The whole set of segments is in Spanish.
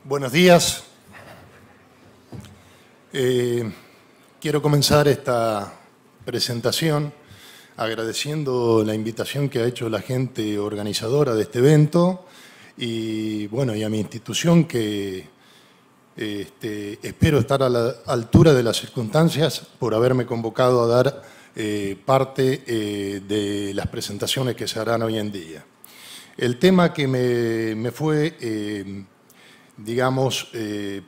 Buenos días. Quiero comenzar esta presentación agradeciendo la invitación que ha hecho la gente organizadora de este evento y, bueno, y a mi institución que espero estar a la altura de las circunstancias por haberme convocado a dar parte de las presentaciones que se harán hoy en día. El tema que me fue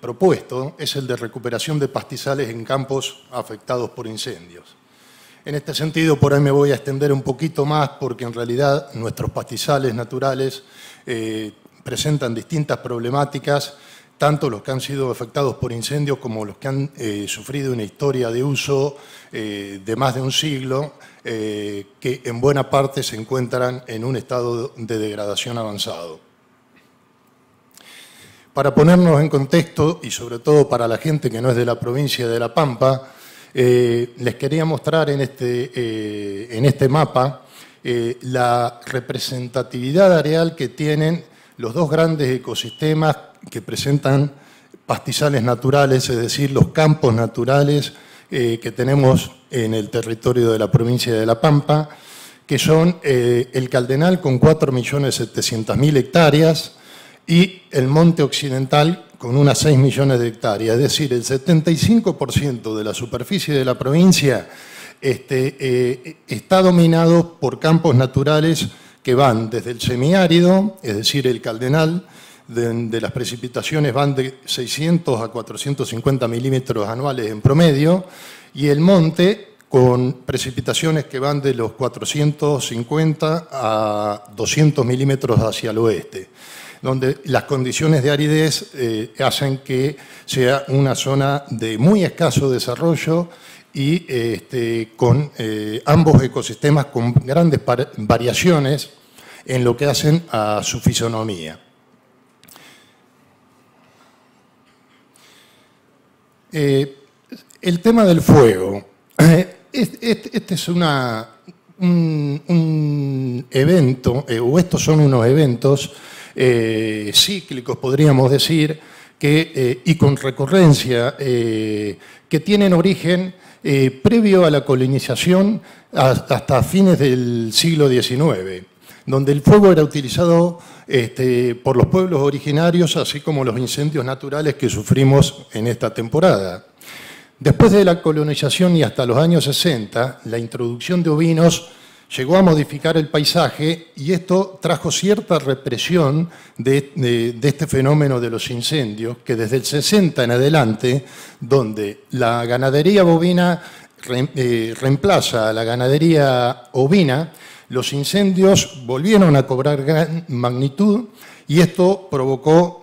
propuesto es el de recuperación de pastizales en campos afectados por incendios. En este sentido, por ahí me voy a extender un poquito más porque en realidad nuestros pastizales naturales presentan distintas problemáticas, tanto los que han sido afectados por incendios como los que han sufrido una historia de uso de más de un siglo, que en buena parte se encuentran en un estado de degradación avanzado. Para ponernos en contexto, y sobre todo para la gente que no es de la provincia de La Pampa, les quería mostrar en este mapa la representatividad areal que tienen los dos grandes ecosistemas que presentan pastizales naturales, es decir, los campos naturales que tenemos en el territorio de la provincia de La Pampa, que son el Caldenal con 4.700.000 hectáreas, y el Monte Occidental con unas 6 millones de hectáreas, es decir, el 75% de la superficie de la provincia está dominado por campos naturales que van desde el semiárido, es decir, el Caldenal, de las precipitaciones van de 600 a 450 milímetros anuales en promedio, y el monte con precipitaciones que van de los 450 a 200 milímetros hacia el oeste, donde las condiciones de aridez hacen que sea una zona de muy escaso desarrollo y con ambos ecosistemas con grandes variaciones en lo que hacen a su fisonomía. El tema del fuego. Este es un evento, o estos son unos eventos cíclicos, podríamos decir, y con recurrencia, que tienen origen previo a la colonización hasta fines del siglo XIX, donde el fuego era utilizado por los pueblos originarios, así como los incendios naturales que sufrimos en esta temporada. Después de la colonización y hasta los años 60, la introducción de ovinos llegó a modificar el paisaje y esto trajo cierta represión de este fenómeno de los incendios, que desde el 60 en adelante, donde la ganadería bovina reemplaza a la ganadería ovina, los incendios volvieron a cobrar gran magnitud y esto provocó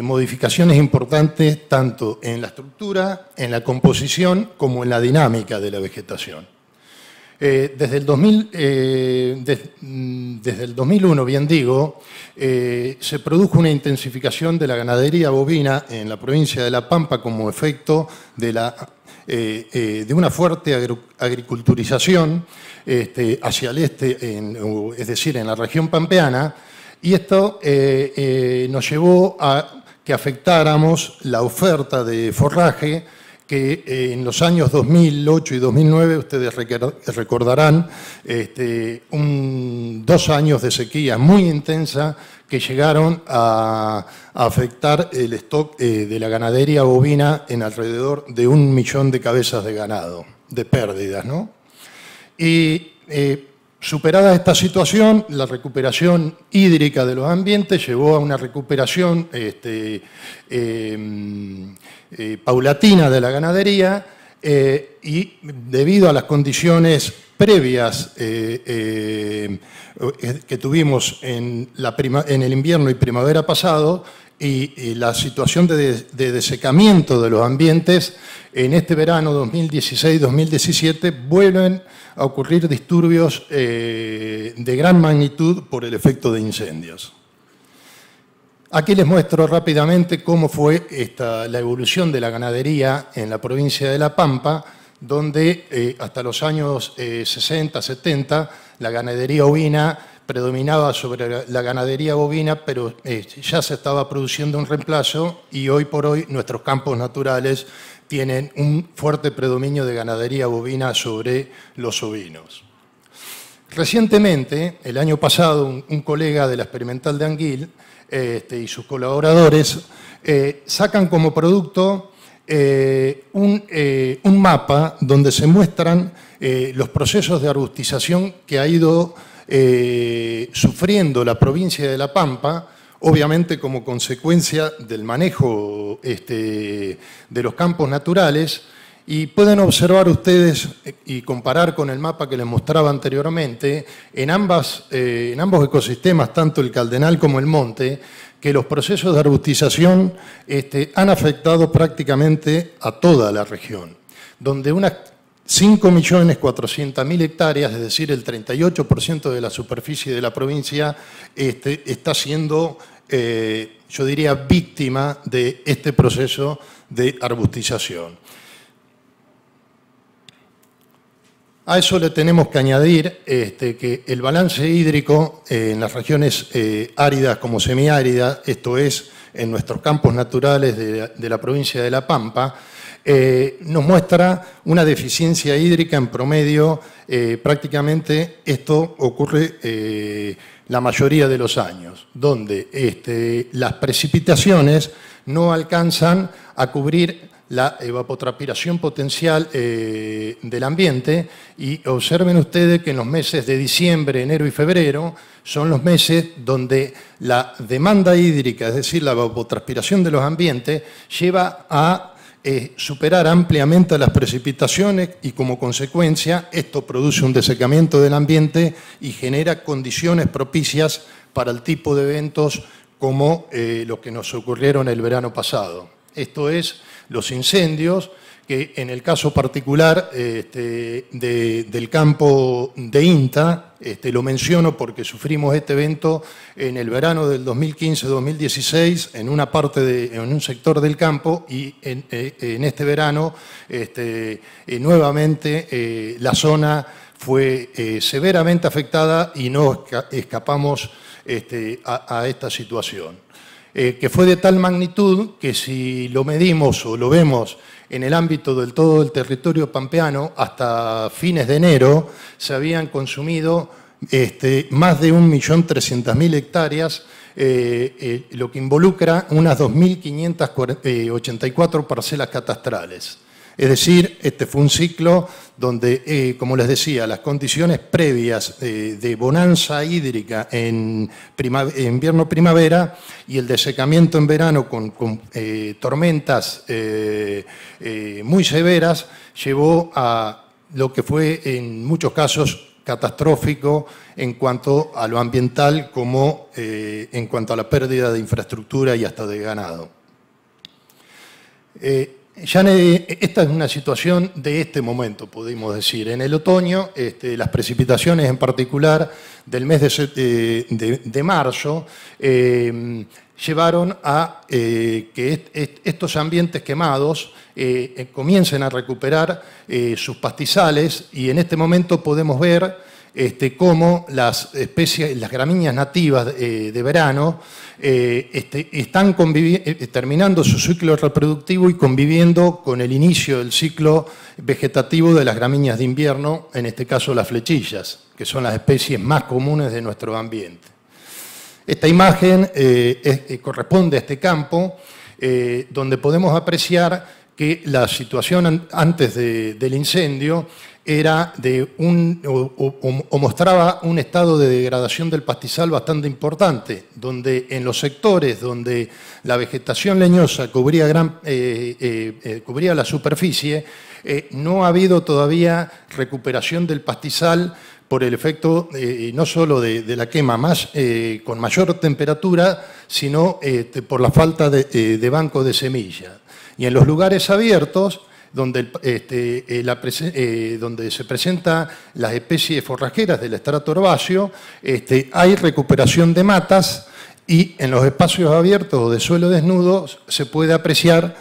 modificaciones importantes tanto en la estructura, en la composición, como en la dinámica de la vegetación. Desde el 2001, bien digo, se produjo una intensificación de la ganadería bovina en la provincia de La Pampa como efecto de una fuerte agriculturización hacia el este, es decir, en la región pampeana, y esto nos llevó a que afectáramos la oferta de forraje que en los años 2008 y 2009, ustedes recordarán, 2 años de sequía muy intensa que llegaron a afectar el stock de la ganadería bovina en alrededor de 1 millón de cabezas de ganado, de pérdidas, ¿no? Y superada esta situación, la recuperación hídrica de los ambientes llevó a una recuperación paulatina de la ganadería y debido a las condiciones previas que tuvimos en el invierno y primavera pasado y la situación de desecamiento de los ambientes, en este verano 2016-2017 vuelven a ocurrir disturbios de gran magnitud por el efecto de incendios. Aquí les muestro rápidamente cómo fue la evolución de la ganadería en la provincia de La Pampa, donde hasta los años 60, 70 la ganadería ovina predominaba sobre la ganadería bovina, pero ya se estaba produciendo un reemplazo y hoy por hoy nuestros campos naturales tienen un fuerte predominio de ganadería bovina sobre los ovinos. Recientemente, el año pasado, un colega de la Experimental de Anguil y sus colaboradores sacan como producto un mapa donde se muestran los procesos de arbustización que ha ido sufriendo la provincia de La Pampa, obviamente como consecuencia del manejo de los campos naturales, y pueden observar ustedes y comparar con el mapa que les mostraba anteriormente, en ambos ecosistemas, tanto el Caldenal como el monte, que los procesos de arbustización han afectado prácticamente a toda la región, donde unas 5.400.000 hectáreas, es decir, el 38% de la superficie de la provincia, está siendo, yo diría, víctima de este proceso de arbustización. A eso le tenemos que añadir que el balance hídrico en las regiones áridas como semiáridas, esto es, en nuestros campos naturales de la provincia de La Pampa, nos muestra una deficiencia hídrica en promedio. Prácticamente esto ocurre la mayoría de los años, donde las precipitaciones no alcanzan a cubrir la evapotranspiración potencial del ambiente, y observen ustedes que en los meses de diciembre, enero y febrero son los meses donde la demanda hídrica, es decir, la evapotranspiración de los ambientes, lleva a superar ampliamente las precipitaciones, y como consecuencia esto produce un desecamiento del ambiente y genera condiciones propicias para el tipo de eventos como los que nos ocurrieron el verano pasado. Esto es, los incendios, que en el caso particular del campo de INTA, lo menciono porque sufrimos este evento en el verano del 2015-2016 en una parte en un sector del campo, y en este verano nuevamente la zona fue severamente afectada y no escapamos a esta situación. Que fue de tal magnitud que si lo medimos o lo vemos en el ámbito del todo el territorio pampeano, hasta fines de enero se habían consumido más de 1.300.000 hectáreas, lo que involucra unas 2.584 parcelas catastrales. Es decir, este fue un ciclo donde, como les decía, las condiciones previas de bonanza hídrica en invierno-primavera y el desecamiento en verano con tormentas muy severas, llevó a lo que fue en muchos casos catastrófico en cuanto a lo ambiental como en cuanto a la pérdida de infraestructura y hasta de ganado. Esta es una situación de este momento, podemos decir. En el otoño, las precipitaciones en particular del mes de marzo llevaron a que estos ambientes quemados comiencen a recuperar sus pastizales, y en este momento podemos ver cómo las especies, las gramíneas nativas de verano están terminando su ciclo reproductivo y conviviendo con el inicio del ciclo vegetativo de las gramíneas de invierno, en este caso las flechillas, que son las especies más comunes de nuestro ambiente. Esta imagen corresponde a este campo, donde podemos apreciar que la situación antes del incendio era o mostraba un estado de degradación del pastizal bastante importante, donde en los sectores donde la vegetación leñosa cubría la superficie, no ha habido todavía recuperación del pastizal por el efecto no solo de la quema con mayor temperatura, sino por la falta de banco de semilla. Y en los lugares abiertos, donde se presentan las especies forrajeras del estrato herbáceo, hay recuperación de matas, y en los espacios abiertos o de suelo desnudo se puede apreciar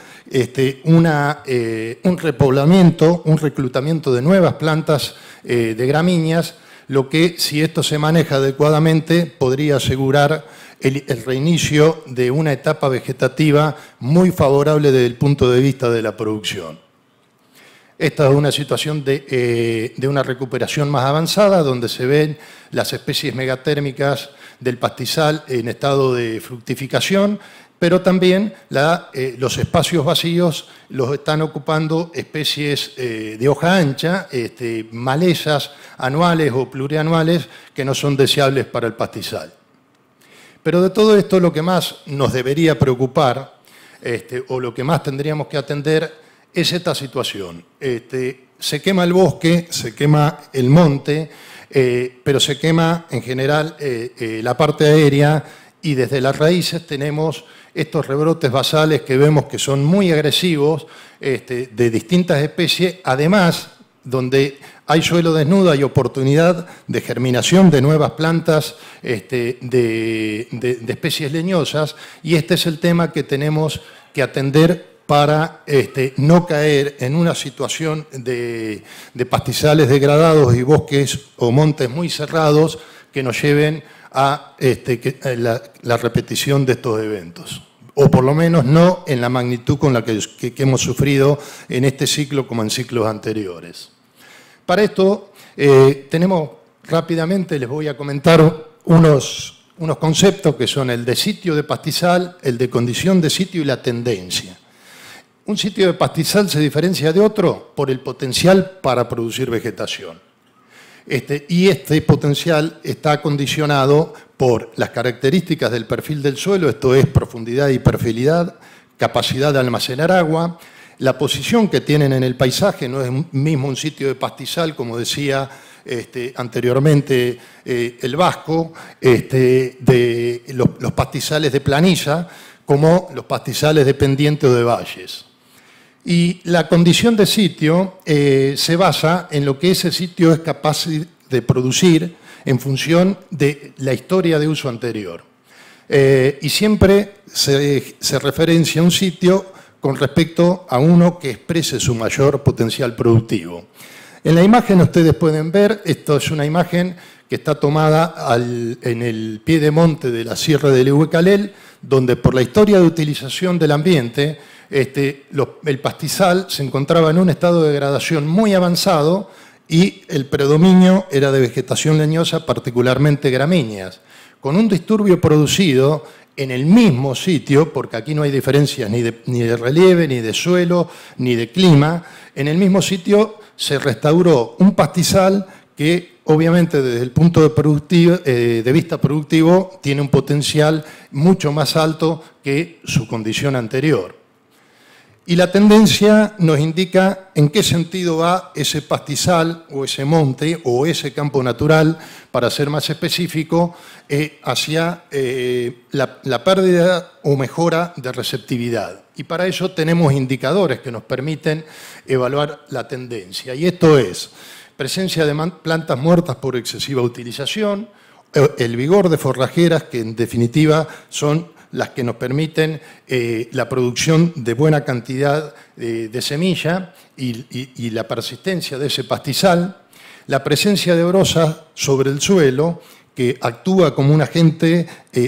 un repoblamiento, un reclutamiento de nuevas plantas de gramíneas, lo que, si esto se maneja adecuadamente, podría asegurar el reinicio de una etapa vegetativa muy favorable desde el punto de vista de la producción. Esta es una situación de una recuperación más avanzada, donde se ven las especies megatérmicas del pastizal en estado de fructificación, pero también los espacios vacíos los están ocupando especies de hoja ancha, malezas anuales o plurianuales que no son deseables para el pastizal. Pero de todo esto lo que más nos debería preocupar, o lo que más tendríamos que atender, es esta situación. Se quema el bosque, se quema el monte, pero se quema en general la parte aérea, y desde las raíces tenemos estos rebrotes basales que vemos que son muy agresivos, de distintas especies. Además, donde hay suelo desnudo, hay oportunidad de germinación de nuevas plantas de especies leñosas, y este es el tema que tenemos que atender para no caer en una situación de pastizales degradados y bosques o montes muy cerrados que nos lleven a la repetición de estos eventos, o por lo menos no en la magnitud con la que hemos sufrido en este ciclo como en ciclos anteriores. Para esto tenemos rápidamente, les voy a comentar unos conceptos que son el de sitio de pastizal, el de condición de sitio y la tendencia. Un sitio de pastizal se diferencia de otro por el potencial para producir vegetación. Y este potencial está condicionado por las características del perfil del suelo, esto es profundidad y hiperfertilidad, capacidad de almacenar agua, la posición que tienen en el paisaje. No es mismo un sitio de pastizal, como decía anteriormente el Vasco, de los pastizales de planilla, como los pastizales de pendiente o de valles. Y la condición de sitio se basa en lo que ese sitio es capaz de producir en función de la historia de uso anterior. Y siempre se referencia a un sitio con respecto a uno que exprese su mayor potencial productivo. En la imagen ustedes pueden ver, esto es una imagen que está tomada en el pie de monte de la Sierra del Ehuecalel, donde por la historia de utilización del ambiente, el pastizal se encontraba en un estado de degradación muy avanzado y el predominio era de vegetación leñosa, particularmente gramíneas, con un disturbio producido en el mismo sitio, porque aquí no hay diferencias ni de relieve, ni de suelo, ni de clima. En el mismo sitio se restauró un pastizal que obviamente desde el punto de vista productivo tiene un potencial mucho más alto que su condición anterior. Y la tendencia nos indica en qué sentido va ese pastizal o ese monte o ese campo natural, para ser más específico, hacia la pérdida o mejora de receptividad. Y para eso tenemos indicadores que nos permiten evaluar la tendencia. Y esto es presencia de plantas muertas por excesiva utilización, el vigor de forrajeras, que en definitiva son las que nos permiten la producción de buena cantidad de semilla y la persistencia de ese pastizal, la presencia de brosa sobre el suelo, que actúa como un agente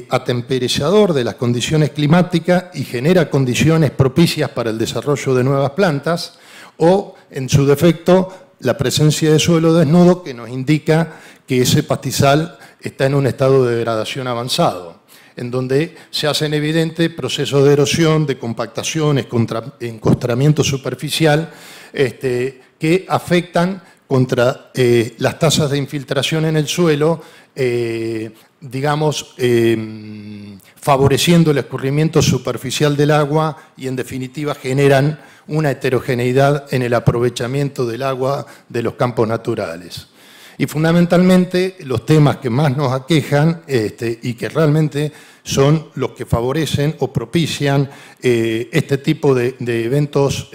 atemperizador de las condiciones climáticas y genera condiciones propicias para el desarrollo de nuevas plantas, o, en su defecto, la presencia de suelo desnudo, que nos indica que ese pastizal está en un estado de degradación avanzado, en donde se hacen evidentes procesos de erosión, de compactación, encostramiento superficial, que afectan contra las tasas de infiltración en el suelo, favoreciendo el escurrimiento superficial del agua y, en definitiva, generan una heterogeneidad en el aprovechamiento del agua de los campos naturales. Y fundamentalmente los temas que más nos aquejan y que realmente son los que favorecen o propician este tipo de eventos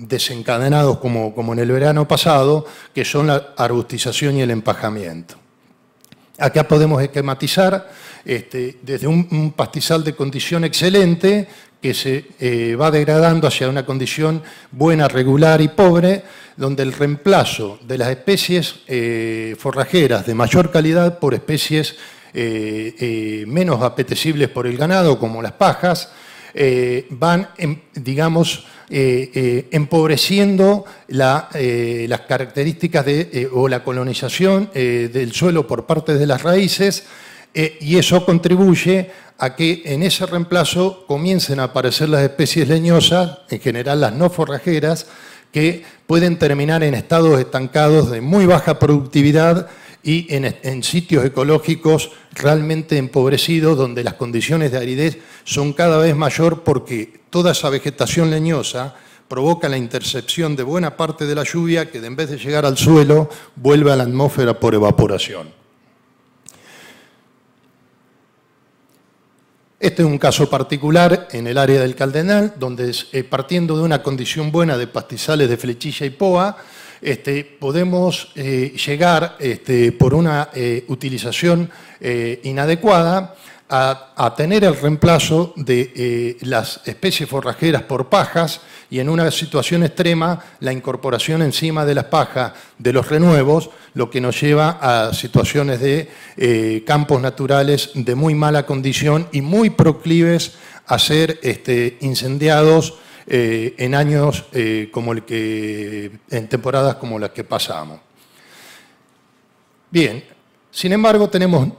desencadenados como en el verano pasado, que son la arbustización y el empajamiento. Acá podemos esquematizar desde un pastizal de condición excelente, que se va degradando hacia una condición buena, regular y pobre, donde el reemplazo de las especies forrajeras de mayor calidad por especies menos apetecibles por el ganado, como las pajas, van, digamos, empobreciendo las características o la colonización del suelo por parte de las raíces, y eso contribuye a que en ese reemplazo comiencen a aparecer las especies leñosas, en general las no forrajeras, que pueden terminar en estados estancados de muy baja productividad y en sitios ecológicos realmente empobrecidos, donde las condiciones de aridez son cada vez mayor, porque toda esa vegetación leñosa provoca la intercepción de buena parte de la lluvia, que en vez de llegar al suelo vuelve a la atmósfera por evaporación. Este es un caso particular en el área del Caldenal, donde partiendo de una condición buena de pastizales de flechilla y poa, podemos llegar por una utilización inadecuada a tener el reemplazo de las especies forrajeras por pajas, y en una situación extrema la incorporación encima de las pajas de los renuevos, lo que nos lleva a situaciones de campos naturales de muy mala condición y muy proclives a ser incendiados en años en temporadas como las que pasamos. Bien, sin embargo tenemos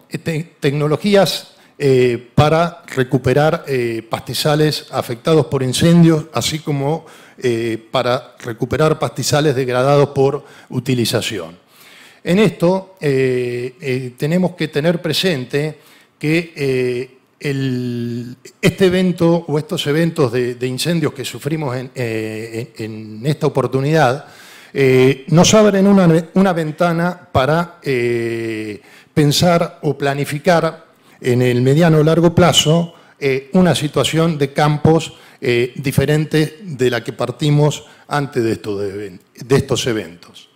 tecnologías para recuperar pastizales afectados por incendios, así como para recuperar pastizales degradados por utilización. En esto tenemos que tener presente que este evento o estos eventos de incendios que sufrimos en esta oportunidad nos abren una ventana para pensar o planificar en el mediano o largo plazo una situación de campos diferente de la que partimos antes de estos eventos.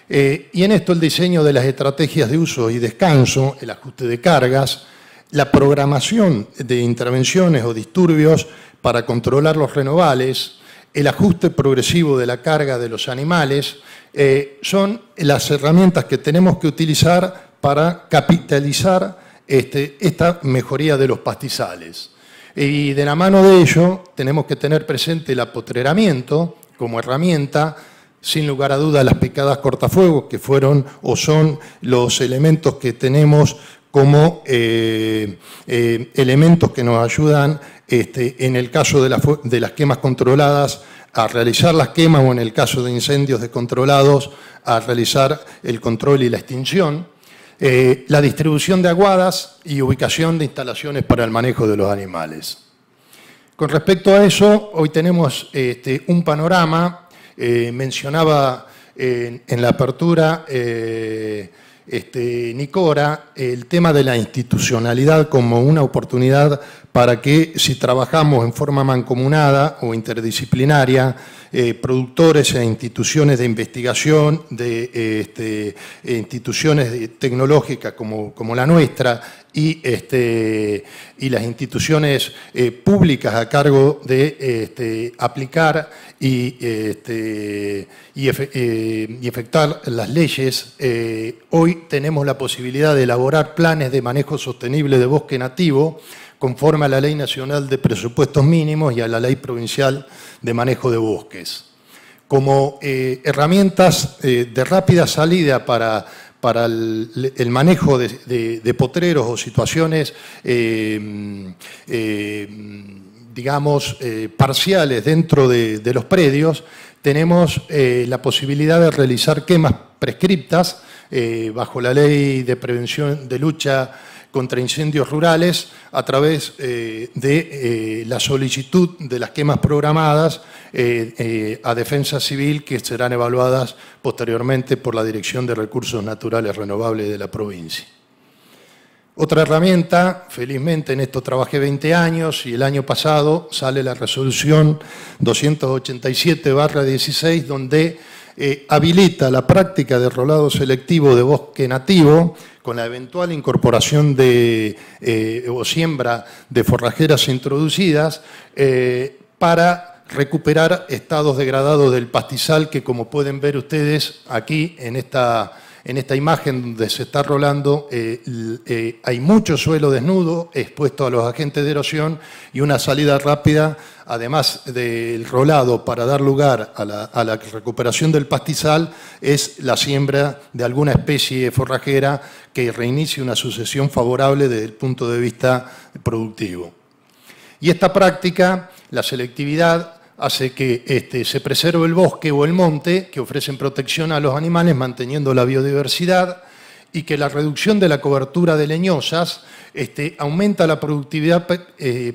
Y en esto el diseño de las estrategias de uso y descanso, el ajuste de cargas, la programación de intervenciones o disturbios para controlar los renovales, el ajuste progresivo de la carga de los animales, son las herramientas que tenemos que utilizar para capitalizar esta mejoría de los pastizales. Y de la mano de ello tenemos que tener presente el apotreramiento como herramienta, sin lugar a dudas las picadas cortafuegos, que fueron o son los elementos que tenemos como elementos que nos ayudan en el caso de las quemas controladas a realizar las quemas, o en el caso de incendios descontrolados a realizar el control y la extinción. La distribución de aguadas y ubicación de instalaciones para el manejo de los animales. Con respecto a eso, hoy tenemos un panorama, mencionaba en la apertura Nicora, el tema de la institucionalidad como una oportunidad para que, si trabajamos en forma mancomunada o interdisciplinaria, productores e instituciones de investigación, de instituciones tecnológicas como la nuestra y las instituciones públicas a cargo de aplicar y efectuar las leyes, hoy tenemos la posibilidad de elaborar planes de manejo sostenible de bosque nativo conforme a la Ley Nacional de Presupuestos Mínimos y a la Ley Provincial de Manejo de Bosques. Como herramientas de rápida salida para el manejo de potreros o situaciones, digamos, parciales dentro de los predios, tenemos la posibilidad de realizar quemas prescriptas bajo la Ley de Prevención de Lucha contra Incendios Rurales, a través de la solicitud de las quemas programadas a Defensa Civil, que serán evaluadas posteriormente por la Dirección de Recursos Naturales Renovables de la provincia. Otra herramienta, felizmente en esto trabajé 20 años y el año pasado sale la resolución 287/16, donde habilita la práctica de rolado selectivo de bosque nativo con la eventual incorporación o siembra de forrajeras introducidas para recuperar estados degradados del pastizal que, como pueden ver ustedes aquí en esta imagen donde se está rolando, hay mucho suelo desnudo expuesto a los agentes de erosión y una salida rápida, además del rolado para dar lugar a la recuperación del pastizal, es la siembra de alguna especie forrajera que reinicie una sucesión favorable desde el punto de vista productivo. Y esta práctica, la selectividad, hace que se preserve el bosque o el monte, que ofrecen protección a los animales manteniendo la biodiversidad, y que la reducción de la cobertura de leñosas aumenta la productividad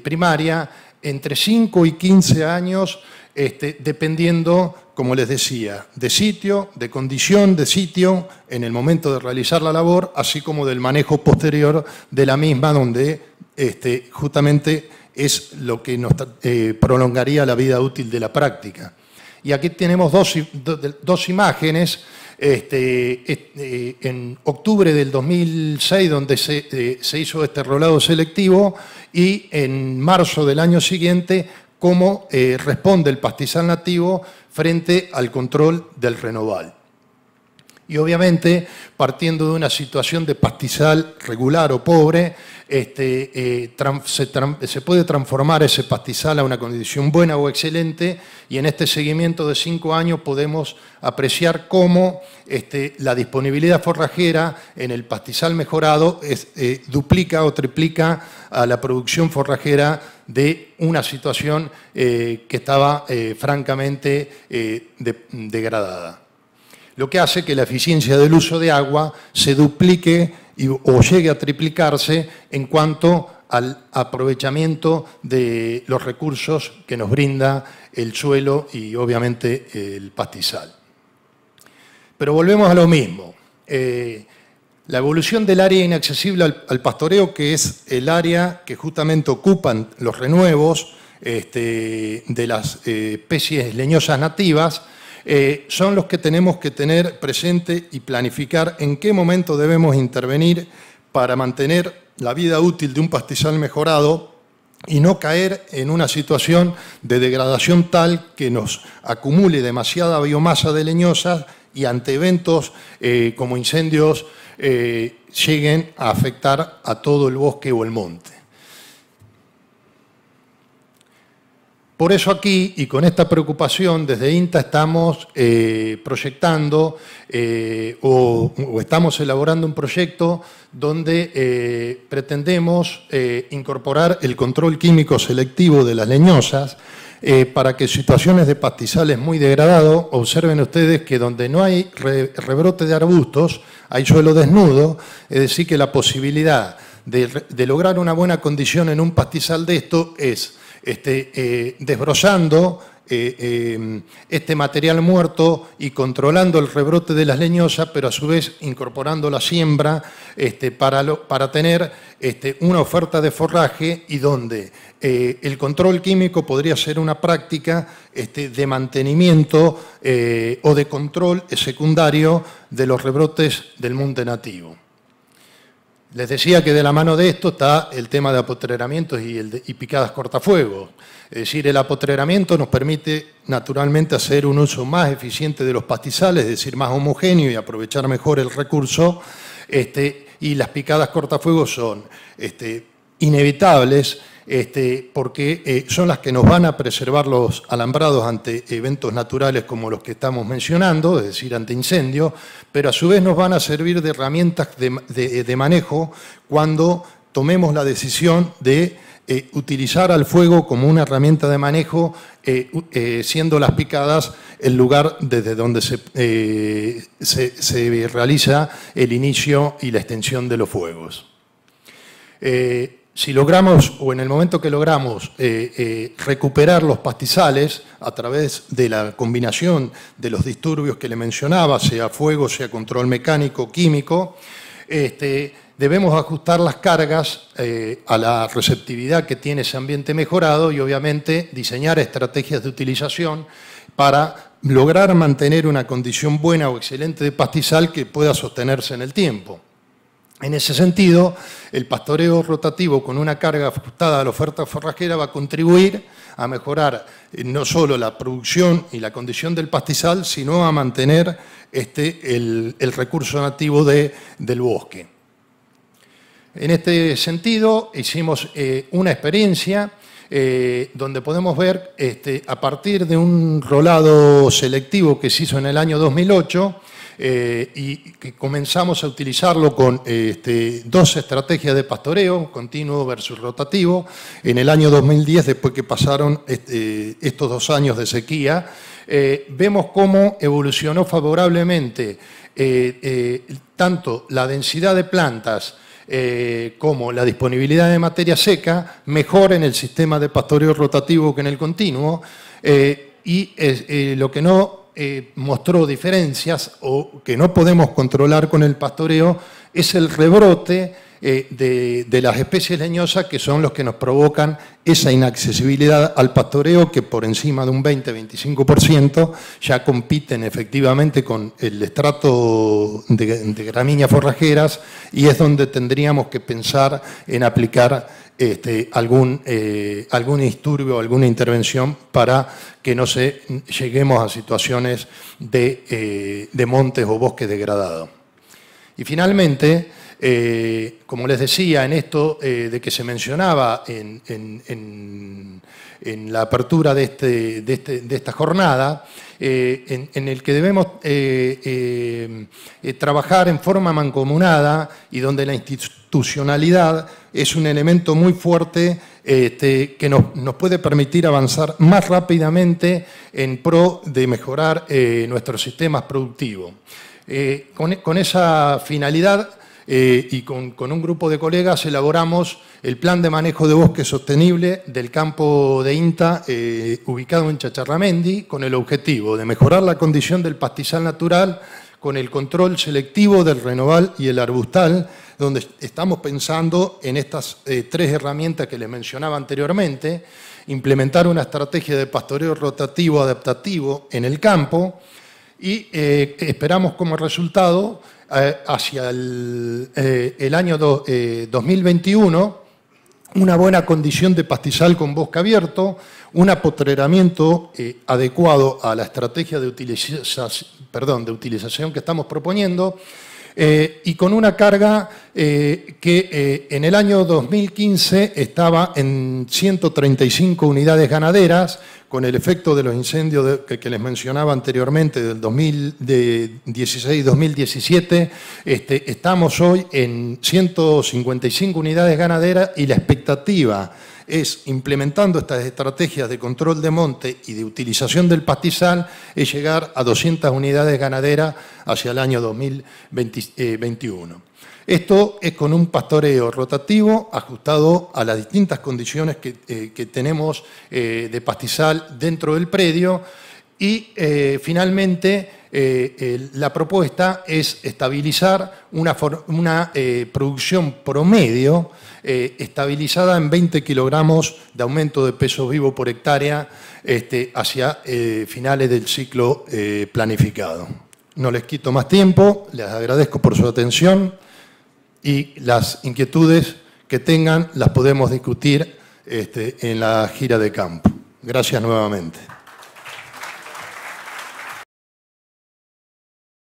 primaria entre 5 y 15 años, dependiendo, como les decía, de sitio, de condición de sitio en el momento de realizar la labor, así como del manejo posterior de la misma, donde justamente es lo que nos prolongaría la vida útil de la práctica. Y aquí tenemos dos imágenes. En octubre del 2006, donde se hizo este rolado selectivo, y en marzo del año siguiente, cómo responde el pastizal nativo frente al control del renoval. Y obviamente, partiendo de una situación de pastizal regular o pobre, se puede transformar ese pastizal a una condición buena o excelente, y en este seguimiento de 5 años podemos apreciar cómo la disponibilidad forrajera en el pastizal mejorado duplica o triplica a la producción forrajera de una situación que estaba francamente degradada. Lo que hace que la eficiencia del uso de agua se duplique o llegue a triplicarse en cuanto al aprovechamiento de los recursos que nos brinda el suelo y obviamente el pastizal. Pero volvemos a lo mismo. La evolución del área inaccesible al pastoreo, que es el área que justamente ocupan los renuevos de las especies leñosas nativas, son los que tenemos que tener presente y planificar en qué momento debemos intervenir para mantener la vida útil de un pastizal mejorado y no caer en una situación de degradación tal que nos acumule demasiada biomasa de leñosas y ante eventos como incendios lleguen a afectar a todo el bosque o el monte. Por eso aquí, y con esta preocupación, desde INTA estamos proyectando o estamos elaborando un proyecto donde pretendemos incorporar el control químico selectivo de las leñosas para que situaciones de pastizales muy degradados, observen ustedes que donde no hay rebrote de arbustos, hay suelo desnudo, es decir, que la posibilidad de lograr una buena condición en un pastizal de esto es desbrozando este material muerto y controlando el rebrote de las leñosas, pero a su vez incorporando la siembra para tener una oferta de forraje, y donde el control químico podría ser una práctica de mantenimiento o de control secundario de los rebrotes del monte nativo. Les decía que de la mano de esto está el tema de apotreramientos y picadas cortafuegos. Es decir, el apotreramiento nos permite naturalmente hacer un uso más eficiente de los pastizales, es decir, más homogéneo y aprovechar mejor el recurso. Y las picadas cortafuegos son inevitables porque son las que nos van a preservar los alambrados ante eventos naturales como los que estamos mencionando, es decir, ante incendios, pero a su vez nos van a servir de herramientas de manejo cuando tomemos la decisión de utilizar al fuego como una herramienta de manejo, siendo las picadas el lugar desde donde se realiza el inicio y la extensión de los fuegos. Si logramos, o en el momento que logramos recuperar los pastizales a través de la combinación de los disturbios que le mencionaba, sea fuego, sea control mecánico, químico, debemos ajustar las cargas a la receptividad que tiene ese ambiente mejorado y obviamente diseñar estrategias de utilización para lograr mantener una condición buena o excelente de pastizal que pueda sostenerse en el tiempo. En ese sentido, el pastoreo rotativo con una carga ajustada a la oferta forrajera va a contribuir a mejorar no solo la producción y la condición del pastizal, sino a mantener el recurso nativo del bosque. En este sentido, hicimos una experiencia donde podemos ver, a partir de un rolado selectivo que se hizo en el año 2008, y que comenzamos a utilizarlo con dos estrategias de pastoreo, continuo versus rotativo. En el año 2010, después que pasaron estos 2 años de sequía, vemos cómo evolucionó favorablemente tanto la densidad de plantas como la disponibilidad de materia seca, mejor en el sistema de pastoreo rotativo que en el continuo, y lo que no mostró diferencias o que no podemos controlar con el pastoreo es el rebrote de las especies leñosas, que son los que nos provocan esa inaccesibilidad al pastoreo, que por encima de un 20-25% ya compiten efectivamente con el estrato de gramíneas forrajeras, y es donde tendríamos que pensar en aplicar algún disturbio, alguna intervención para que no lleguemos a situaciones de montes o bosques degradados. Y finalmente, como les decía, en esto de que se mencionaba en la apertura de esta jornada, en el que debemos trabajar en forma mancomunada y donde la institucionalidad es un elemento muy fuerte que nos puede permitir avanzar más rápidamente en pro de mejorar nuestros sistemas productivos. Con esa finalidad y con un grupo de colegas elaboramos el Plan de Manejo de Bosque Sostenible del campo de INTA ubicado en Chacharramendi, con el objetivo de mejorar la condición del pastizal natural con el control selectivo del renoval y el arbustal, donde estamos pensando en estas 3 herramientas que les mencionaba anteriormente: implementar una estrategia de pastoreo rotativo adaptativo en el campo, y esperamos como resultado hacia el año 2021 una buena condición de pastizal con bosque abierto, un apotreramiento adecuado a la estrategia de utilización que estamos proponiendo, y con una carga que en el año 2015 estaba en 135 unidades ganaderas, con el efecto de los incendios que les mencionaba anteriormente del 2016-2017, estamos hoy en 155 unidades ganaderas, y la expectativa es, implementando estas estrategias de control de monte y de utilización del pastizal, es llegar a 200 unidades ganaderas hacia el año 2021. Esto es con un pastoreo rotativo ajustado a las distintas condiciones que tenemos de pastizal dentro del predio, y finalmente la propuesta es estabilizar una producción promedio estabilizada en 20 kilogramos de aumento de peso vivo por hectárea hacia finales del ciclo planificado. No les quito más tiempo, les agradezco por su atención, y las inquietudes que tengan las podemos discutir en la gira de campo. Gracias nuevamente.